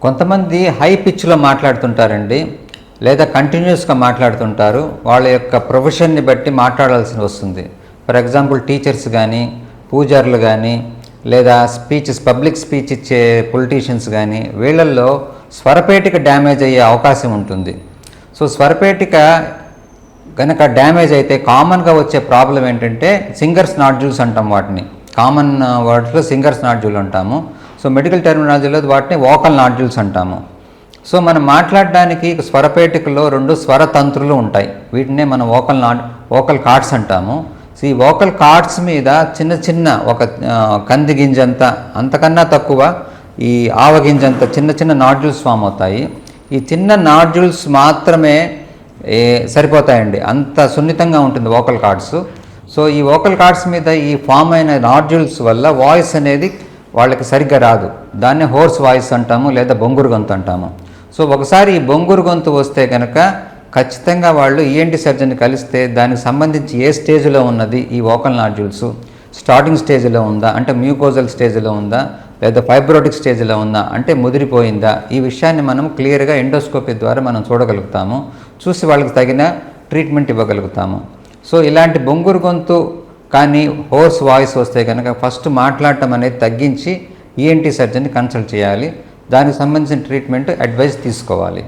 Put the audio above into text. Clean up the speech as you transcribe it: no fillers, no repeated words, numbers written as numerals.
కొంతమంది హై పిచ్లో మాట్లాడుతుంటారండి, లేదా కంటిన్యూస్గా మాట్లాడుతుంటారు. వాళ్ళ యొక్క ప్రొఫెషన్ని బట్టి మాట్లాడాల్సి వస్తుంది. ఫర్ ఎగ్జాంపుల్ టీచర్స్ కానీ, పూజారులు కానీ, లేదా పబ్లిక్ స్పీచ్ ఇచ్చే పొలిటీషియన్స్ కానీ, వీళ్ళల్లో స్వరపేటిక డ్యామేజ్ అయ్యే అవకాశం ఉంటుంది. సో స్వరపేటిక కనుక డ్యామేజ్ అయితే కామన్గా వచ్చే ప్రాబ్లం ఏంటంటే సింగర్స్ నాడ్యూల్స్ అంటాం. వాటిని కామన్ వర్డ్స్లో సింగర్స్ నాడ్యూల్ అంటాము. సో మెడికల్ టెర్మినాలజీలో వాటిని వోకల్ నాడ్యూల్స్ అంటాము. సో మనం మాట్లాడడానికి స్వరపేటికలో 2 స్వరతంత్రులు ఉంటాయి. వీటినే మనం వోకల్ కార్డ్స్ అంటాము. సో ఈ వోకల్ కార్డ్స్ మీద చిన్న చిన్న ఒక కంది గింజంత, అంతకన్నా తక్కువ ఈ ఆవగింజంత చిన్న చిన్న నాడ్యూల్స్ ఫామ్ అవుతాయి. ఈ చిన్న నాడ్యూల్స్ మాత్రమే సరిపోతాయండి, అంత సున్నితంగా ఉంటుంది వోకల్ కార్డ్స్. సో ఈ వోకల్ కార్డ్స్ మీద ఈ ఫామ్ అయిన నాడ్యూల్స్ వల్ల వాయిస్ అనేది వాళ్ళకి సరిగ్గా రాదు. దాన్నే హోర్స్ వాయిస్ అంటాము, లేదా బొంగురు గొంతు అంటాము. సో ఒకసారి ఈ బొంగురు గొంతు వస్తే కనుక ఖచ్చితంగా వాళ్ళు ఈఎన్టీ సర్జన్ కలిస్తే దానికి సంబంధించి ఏ స్టేజ్లో ఉన్నది ఈ వోకల్ నాడ్యూల్స్, స్టార్టింగ్ స్టేజ్లో ఉందా అంటే మ్యూకోజల్ స్టేజ్లో ఉందా, లేదా ఫైబ్రోటిక్ స్టేజ్లో ఉందా అంటే ముదిరిపోయిందా, ఈ విషయాన్ని మనం క్లియర్గా ఎండోస్కోపీ ద్వారా మనం చూడగలుగుతాము. చూసి వాళ్ళకి తగిన ట్రీట్మెంట్ ఇవ్వగలుగుతాము. సో ఇలాంటి బొంగురు గొంతు కానీ హోర్స్ వాయిస్ వస్తే కనుక ఫస్ట్ మాట్లాడటం అనేది తగ్గించి ఈఎన్టీ సర్జన్ని కన్సల్ట్ చేయాలి. దానికి సంబంధించిన ట్రీట్మెంట్ అడ్వైస్ తీసుకోవాలి.